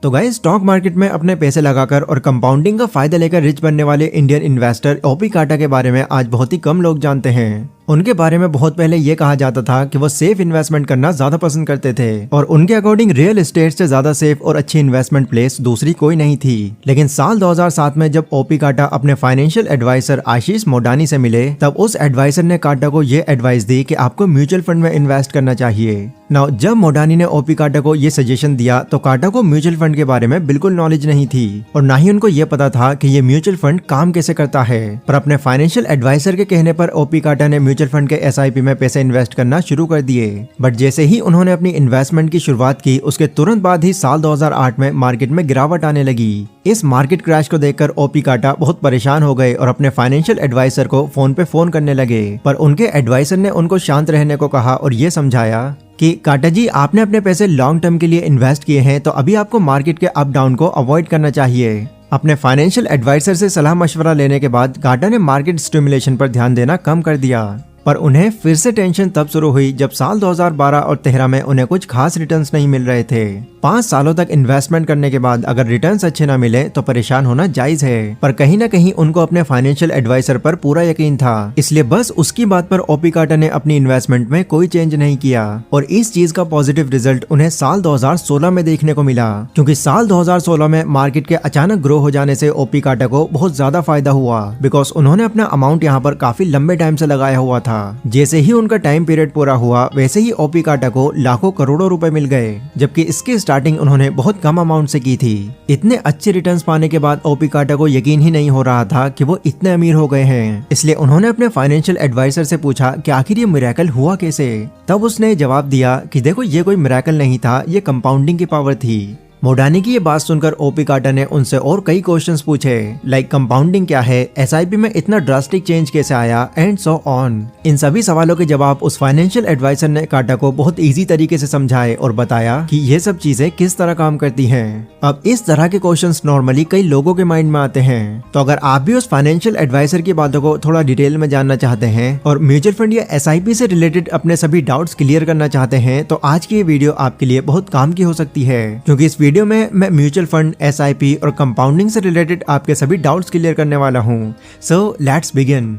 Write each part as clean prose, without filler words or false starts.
तो guys, stock market में अपने पैसे लगाकर और कंपाउंडिंग का फायदा लेकर रिच बनने वाले इंडियन इन्वेस्टर ओपी काटा के बारे में आज बहुत ही कम लोग जानते हैं। उनके बारे में बहुत पहले ये कहा जाता था कि वो सेफ इन्वेस्टमेंट करना ज्यादा पसंद करते थे और उनके अकॉर्डिंग रियल एस्टेट से ज्यादा सेफ और अच्छी इन्वेस्टमेंट प्लेस दूसरी कोई नहीं थी। लेकिन साल 2007 में जब ओपी काटा अपने फाइनेंशियल एडवाइजर आशीष मोडानी से मिले, तब उस एडवाइजर ने काटा को ये एडवाइस दी कि आपको म्यूचुअल फंड में इन्वेस्ट करना चाहिए। नाउ जब मोडानी ने ओपी काटा को ये सजेशन दिया तो काटा को म्यूचुअल फंड के बारे में बिल्कुल नॉलेज नहीं थी और ना ही उनको ये पता था कि ये म्यूचुअल फंड काम कैसे करता है। पर अपने फाइनेंशियल एडवाइजर के कहने पर ओपी काटा ने म्यूचुअल फंड के एसआईपी में पैसे इन्वेस्ट करना शुरू कर दिए। बट जैसे ही उन्होंने अपनी इन्वेस्टमेंट की शुरुआत की, उसके तुरंत बाद ही साल 2008 में मार्केट में गिरावट आने लगी। इस मार्केट क्रैश को देखकर ओपी काटा बहुत परेशान हो गए और अपने फाइनेंशियल एडवाइजर को फोन पे फोन करने लगे। पर उनके एडवाइजर ने उनको शांत रहने को कहा और ये समझाया कि काटा जी, आपने अपने पैसे लॉन्ग टर्म के लिए इन्वेस्ट किए हैं, तो अभी आपको मार्केट के अप डाउन को अवॉइड करना चाहिए। अपने फाइनेंशियल एडवाइजर से सलाह मशवरा लेने के बाद काटा ने मार्केट स्टिमुलेशन पर ध्यान देना कम कर दिया। पर उन्हें फिर से टेंशन तब शुरू हुई जब साल 2012 और 2013 में उन्हें कुछ खास रिटर्न्स नहीं मिल रहे थे। 5 सालों तक इन्वेस्टमेंट करने के बाद अगर रिटर्न्स अच्छे ना मिले तो परेशान होना जायज है। पर कहीं ना कहीं उनको अपने फाइनेंशियल एडवाइजर पर पूरा यकीन था, इसलिए बस उसकी बात पर ओपी काटा ने अपनी इन्वेस्टमेंट में कोई चेंज नहीं किया और इस चीज का पॉजिटिव रिजल्ट उन्हें साल 2016 में देखने को मिला। क्योंकि साल 2016 में मार्केट के अचानक ग्रो हो जाने से ओपी काटा को बहुत ज्यादा फायदा हुआ, बिकॉज उन्होंने अपना अमाउंट यहाँ पर काफी लंबे टाइम से लगाया हुआ था। जैसे ही उनका टाइम पीरियड पूरा हुआ, वैसे ही ओपी काटा को लाखों करोड़ों रुपए मिल गए, जबकि इसकी स्टार्टिंग उन्होंने बहुत कम अमाउंट से की थी। इतने अच्छे रिटर्न्स पाने के बाद ओपी काटा को यकीन ही नहीं हो रहा था कि वो इतने अमीर हो गए हैं। इसलिए उन्होंने अपने फाइनेंशियल एडवाइजर से पूछा कि आखिर ये मिरेकल हुआ कैसे। तब उसने जवाब दिया कि देखो, ये कोई मिरेकल नहीं था, ये कंपाउंडिंग की पावर थी। मोडानी की ये बात सुनकर ओपी काटा ने उनसे और कई क्वेश्चंस पूछे, लाइक कंपाउंडिंग क्या है, एसआईपी में इतना ड्रास्टिक चेंज कैसे आया, एंड सो ऑन। इन सभी सवालों के जवाब उस फाइनेंशियल एडवाइजर ने काटा को बहुत इजी तरीके से समझाए और बताया कि ये सब चीजें किस तरह काम करती हैं। अब इस तरह के क्वेश्चंस नॉर्मली कई लोगों के माइंड में आते हैं, तो अगर आप भी उस फाइनेंशियल एडवाइजर की बातों को थोड़ा डिटेल में जानना चाहते हैं और म्यूचुअल फंड या एसआईपी से रिलेटेड अपने सभी डाउट्स क्लियर करना चाहते हैं, तो आज की ये वीडियो आपके लिए बहुत काम की हो सकती है। क्योंकि इस वीडियो में मैं म्यूचुअल फंड, एसआईपी और कंपाउंडिंग से रिलेटेड आपके सभी डाउट्स क्लियर करने वाला हूँ। So let's begin.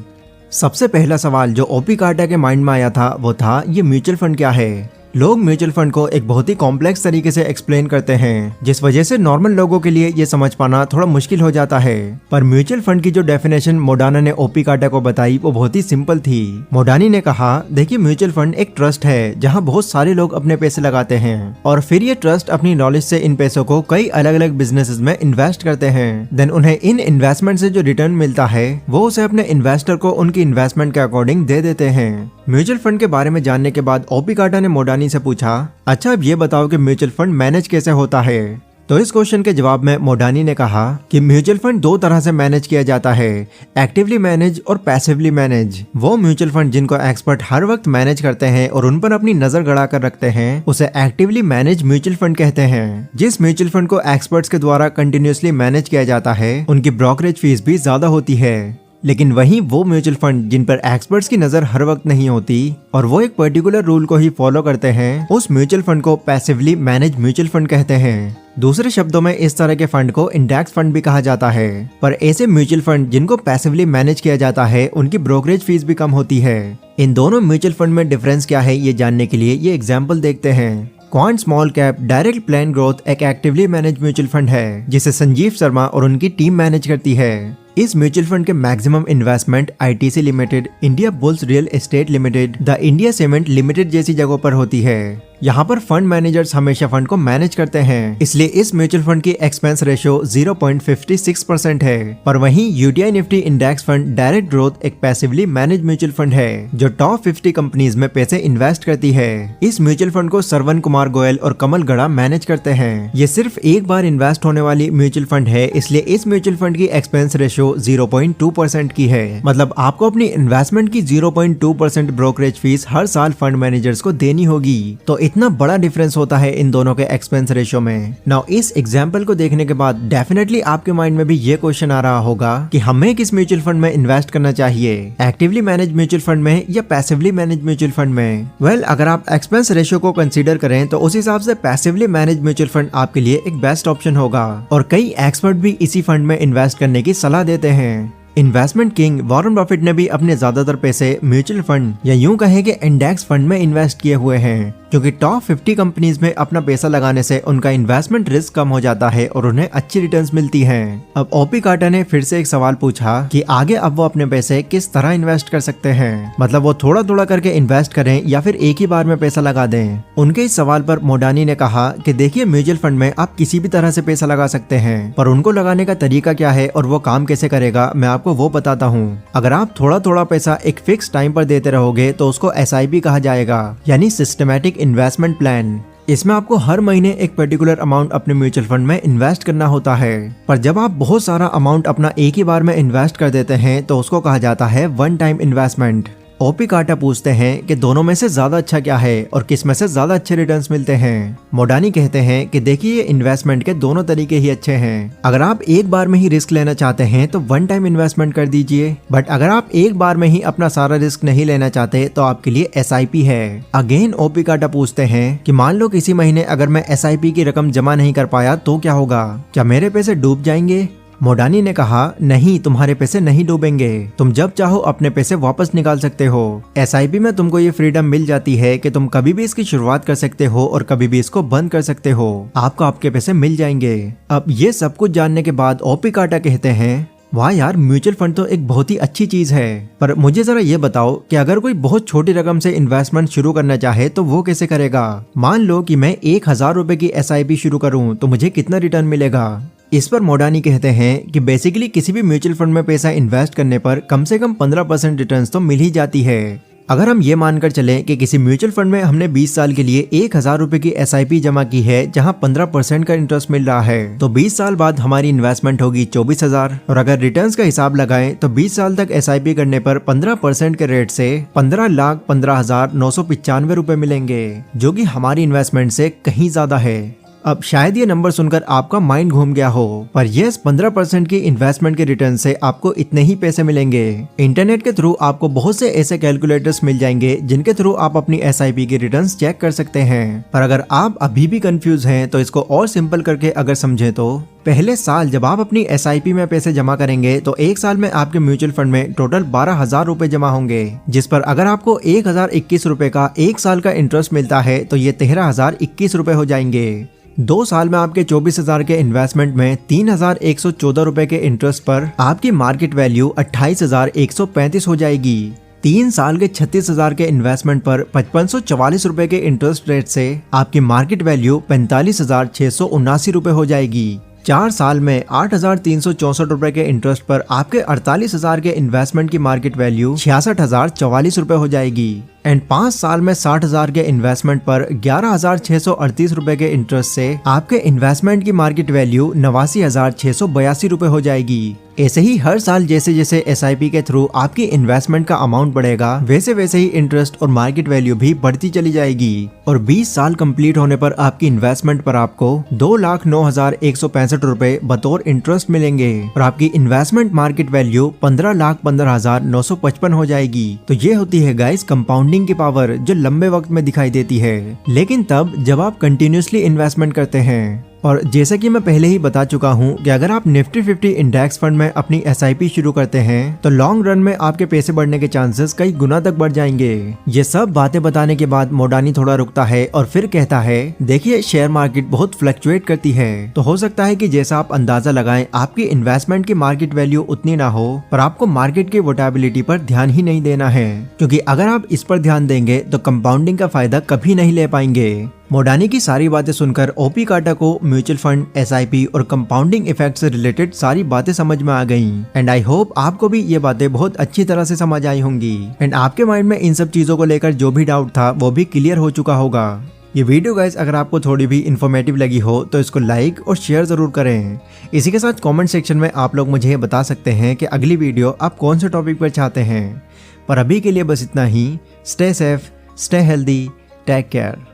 सबसे पहला सवाल जो ओपी काटा के माइंड में आया था वो था, ये म्यूचुअल फंड क्या है। लोग म्यूचुअल फंड को एक बहुत ही कॉम्प्लेक्स तरीके से एक्सप्लेन करते हैं, जिस वजह से नॉर्मल लोगों के लिए ये समझ पाना थोड़ा मुश्किल हो जाता है। पर म्यूचुअल फंड की जो डेफिनेशन मोडाना ने ओपी काटा को बताई वो बहुत ही सिंपल थी। मोडानी ने कहा, देखिए, म्यूचुअल फंड एक ट्रस्ट है जहाँ बहुत सारे लोग अपने पैसे लगाते हैं और फिर ये ट्रस्ट अपनी नॉलेज से इन पैसों को कई अलग अलग बिजनेसेस में इन्वेस्ट करते हैं। देन उन्हें इन इन्वेस्टमेंट से जो रिटर्न मिलता है वो उसे अपने इन्वेस्टर को उनकी इन्वेस्टमेंट के अकॉर्डिंग दे देते हैं। म्यूचुअल फंड के बारे में जानने के बाद ओपी काटा ने मोडानी से पूछा, अच्छा अब ये बताओ कि म्यूचुअल फंड मैनेज कैसे होता है। तो इस क्वेश्चन के जवाब में मोडानी ने कहा कि म्यूचुअल फंड 2 तरह से मैनेज किया जाता है, एक्टिवली मैनेज और पैसिवली मैनेज। वो म्यूचुअल फंड जिनको एक्सपर्ट हर वक्त मैनेज करते हैं और उन पर अपनी नजर गड़ा कर रखते हैं, उसे एक्टिवली मैनेज म्यूचुअल फंड कहते हैं। जिस म्यूचुअल फंड को एक्सपर्ट्स के द्वारा कंटिन्यूअसली मैनेज किया जाता है, उनकी ब्रोकरेज फीस भी ज्यादा होती है। लेकिन वहीं वो म्यूचुअल फंड जिन पर एक्सपर्ट्स की नजर हर वक्त नहीं होती और वो एक पर्टिकुलर रूल को ही फॉलो करते हैं, उस म्यूचुअल फंड को पैसिवली मैनेज म्यूचुअल फंड कहते हैं। दूसरे शब्दों में इस तरह के फंड को इंडेक्स फंड भी कहा जाता है। पर ऐसे म्यूचुअल फंड जिनको पैसिवली मैनेज किया जाता है, उनकी ब्रोकरेज फीस भी कम होती है। इन दोनों म्यूचुअल फंड में डिफरेंस क्या है ये जानने के लिए ये एग्जाम्पल देखते हैं। Quant small cap direct plan growth एक एक्टिवली मैनेज म्यूचुअल फंड है जिसे संजीव शर्मा और उनकी टीम मैनेज करती है। इस म्यूचुअल फंड के maximum investment ITC limited, India bulls real estate limited, the India cement limited जैसी जगहों पर होती है। यहाँ पर फंड मैनेजर्स हमेशा फंड को मैनेज करते हैं, इसलिए इस म्यूचुअल फंड की एक्सपेंस रेशियो 0.56% है। पर वहीं UTI Nifty index fund direct growth एक पैसिवली मैनेज म्यूचुअल फंड है जो टॉप 50 कंपनीज में पैसे इन्वेस्ट करती है। इस म्यूचुअल फंड को श्रवण कुमार गोयल और कमल गढ़ा मैनेज करते हैं। ये सिर्फ एक बार इन्वेस्ट होने वाली म्यूचुअल फंड है, इसलिए इस म्यूचुअल फंड की एक्सपेंस रेशियो 0.2% की है। मतलब आपको अपनी इन्वेस्टमेंट की 0.2% ब्रोकरेज फीस हर साल फंड मैनेजर्स को देनी होगी। तो इतना बड़ा डिफरेंस होता है इन दोनों के एक्सपेंस रेशियो में। नाउ इस एग्जांपल को देखने के बाद डेफिनेटली आपके माइंड में भी ये क्वेश्चन आ रहा होगा कि हमें किस म्यूचुअल फंड में इन्वेस्ट करना चाहिए, एक्टिवली मैनेज म्यूचुअल फंड में या पैसिवली मैनेज म्यूचुअल फंड में। वेल, अगर आप एक्सपेंस रेशियो को कंसीडर करें तो उस हिसाब से पैसिवली मैनेज म्यूचुअल फंड आपके लिए एक बेस्ट ऑप्शन होगा और कई एक्सपर्ट भी इसी फंड में इन्वेस्ट करने की सलाह देते हैं। इन्वेस्टमेंट किंग वॉरेन बफेट ने भी अपने ज्यादातर पैसे म्यूचुअल फंड या यूं कहें कि इंडेक्स फंड में इन्वेस्ट किए हुए हैं, क्योंकि टॉप 50 कंपनीज में अपना पैसा लगाने से उनका इन्वेस्टमेंट रिस्क कम हो जाता है और उन्हें अच्छी रिटर्न्स मिलती हैं। अब ओपी कार्टर ने फिर से एक सवाल पूछा कि आगे अब वो अपने पैसे किस तरह इन्वेस्ट कर सकते हैं, मतलब वो थोड़ा थोड़ा करके इन्वेस्ट करें या फिर एक ही बार में पैसा लगा दें। उनके इस सवाल पर मोडानी ने कहा कि देखिए, म्यूचुअल फंड में आप किसी भी तरह से पैसा लगा सकते हैं, पर उनको लगाने का तरीका क्या है और वो काम कैसे करेगा मैं आपको वो बताता हूँ। अगर आप थोड़ा थोड़ा पैसा एक फिक्स टाइम पर देते रहोगे तो उसको SIP कहा जाएगा, यानी सिस्टमैटिक इन्वेस्टमेंट प्लान। इसमें आपको हर महीने एक पर्टिकुलर अमाउंट अपने म्यूचुअल फंड में इन्वेस्ट करना होता है, पर जब आप बहुत सारा अमाउंट अपना एक ही बार में इन्वेस्ट कर देते हैं तो उसको कहा जाता है one time investment. OP Carter पूछते हैं कि दोनों में से ज्यादा अच्छा क्या है और किस में से ज्यादा अच्छे रिटर्न्स मिलते हैं। मोडानी कहते हैं कि देखिए, इन्वेस्टमेंट के दोनों तरीके ही अच्छे हैं। अगर आप एक बार में ही रिस्क लेना चाहते हैं तो वन टाइम इन्वेस्टमेंट कर दीजिए, बट अगर आप एक बार में ही अपना सारा रिस्क नहीं लेना चाहते तो आपके लिए SIP है। अगेन ओपी कार्टर पूछते हैं कि मान लो किसी महीने अगर मैं SIP की रकम जमा नहीं कर पाया तो क्या होगा, क्या मेरे पैसे डूब जाएंगे? मोडानी ने कहा, नहीं, तुम्हारे पैसे नहीं डूबेंगे, तुम जब चाहो अपने पैसे वापस निकाल सकते हो। SIP में तुमको ये फ्रीडम मिल जाती है कि तुम कभी भी इसकी शुरुआत कर सकते हो और कभी भी इसको बंद कर सकते हो, आपको आपके पैसे मिल जाएंगे। अब ये सब कुछ जानने के बाद ओपी कार्टर कहते हैं, वाह यार, म्यूचुअल फंड तो एक बहुत ही अच्छी चीज है, पर मुझे जरा ये बताओ कि अगर कोई बहुत छोटी रकम से इन्वेस्टमेंट शुरू करना चाहे तो वो कैसे करेगा? मान लो कि मैं 1000 रुपए की SIP शुरू करूं तो मुझे कितना रिटर्न मिलेगा? इस पर मोडानी कहते हैं कि बेसिकली किसी भी म्यूचुअल फंड में पैसा इन्वेस्ट करने पर कम से कम 15% रिटर्न्स तो मिल ही जाती है। अगर हम ये मानकर चलें कि किसी म्यूचुअल फंड में हमने 20 साल के लिए 1000 रुपए की SIP जमा की है जहां 15% का इंटरेस्ट मिल रहा है, तो 20 साल बाद हमारी इन्वेस्टमेंट होगी 24,000। और अगर रिटर्न्स का हिसाब लगाएं तो 20 साल तक SIP करने पर 15% के रेट से 15,15,995 रुपए मिलेंगे, जो कि हमारी इन्वेस्टमेंट से कहीं ज्यादा है। अब शायद ये नंबर सुनकर आपका माइंड घूम गया हो, पर यस, 15% की इन्वेस्टमेंट के रिटर्न से आपको इतने ही पैसे मिलेंगे। इंटरनेट के थ्रू आपको बहुत से ऐसे कैलकुलेटर्स मिल जाएंगे जिनके थ्रू आप अपनी SIP की रिटर्न्स चेक कर सकते हैं। पर अगर आप अभी भी कंफ्यूज हैं तो इसको और सिंपल करके अगर समझें तो पहले साल जब आप अपनी SIP में पैसे जमा करेंगे तो एक साल में आपके म्यूचुअल फंड में टोटल 12,000 रुपए जमा होंगे, जिस पर अगर आपको 1021 रुपए का एक साल का इंटरेस्ट मिलता है तो ये 13,021 रुपए हो जाएंगे। 2 साल में आपके 24,000 के इन्वेस्टमेंट में 3,114 रुपए के इंटरेस्ट पर आपकी मार्केट वैल्यू 28,135 हो जाएगी। 3 साल के 36,000 के इन्वेस्टमेंट पर 5544 रुपए के इंटरेस्ट रेट से आपकी मार्केट वैल्यू 45,679 रुपए हो जाएगी। 4 साल में 8,364 रुपए के इंटरेस्ट पर आपके 48,000 के इन्वेस्टमेंट की मार्केट वैल्यू 66,044 रुपए हो जाएगी। एंड 5 साल में 60,000 के इन्वेस्टमेंट पर 11,638 रुपए के इंटरेस्ट से आपके इन्वेस्टमेंट की मार्केट वैल्यू 89,682 रुपए हो जाएगी। ऐसे ही हर साल जैसे जैसे SIP के थ्रू आपकी इन्वेस्टमेंट का अमाउंट बढ़ेगा, वैसे वैसे ही इंटरेस्ट और मार्केट वैल्यू भी बढ़ती चली जाएगी। और 20 साल कंप्लीट होने पर आपकी इन्वेस्टमेंट पर आपको 2,09,165 रुपए बतौर इंटरेस्ट मिलेंगे और आपकी इन्वेस्टमेंट मार्केट वैल्यू 15,15,955 हो जाएगी। तो ये होती है गाइस कंपाउंडिंग की पावर, जो लंबे वक्त में दिखाई देती है, लेकिन तब जब आप कंटिन्यूसली इन्वेस्टमेंट करते हैं। और जैसा कि मैं पहले ही बता चुका हूं कि अगर आप निफ्टी 50 इंडेक्स फंड में अपनी SIP शुरू करते हैं तो लॉन्ग रन में आपके पैसे बढ़ने के चांसेस कई गुना तक बढ़ जाएंगे। ये सब बातें बताने के बाद मोडानी थोड़ा रुकता है और फिर कहता है, देखिए, शेयर मार्केट बहुत फ्लक्चुएट करती है, तो हो सकता है कि जैसा आप अंदाजा लगाएं आपकी इन्वेस्टमेंट की मार्केट वैल्यू उतनी ना हो, पर आपको मार्केट की वोलेटिलिटी पर ध्यान ही नहीं देना है, क्योंकि अगर आप इस पर ध्यान देंगे तो कंपाउंडिंग का फायदा कभी नहीं ले पाएंगे। मोडानी की सारी बातें सुनकर ओपी कार्टर को म्यूचुअल फंड, SIP और कंपाउंडिंग इफेक्ट से रिलेटेड सारी बातें समझ में आ गईं। एंड आई होप आपको भी ये बातें बहुत अच्छी तरह से समझ आई होंगी एंड आपके माइंड में इन सब चीजों को लेकर जो भी डाउट था वो भी क्लियर हो चुका होगा। ये वीडियो गाइस अगर आपको थोड़ी भी इन्फॉर्मेटिव लगी हो तो इसको लाइक और शेयर जरूर करें। इसी के साथ कमेंट सेक्शन में आप लोग मुझे बता सकते हैं कि अगली वीडियो आप कौन से टॉपिक पर चाहते हैं। पर अभी के लिए बस इतना ही। Stay safe, stay healthy, take care.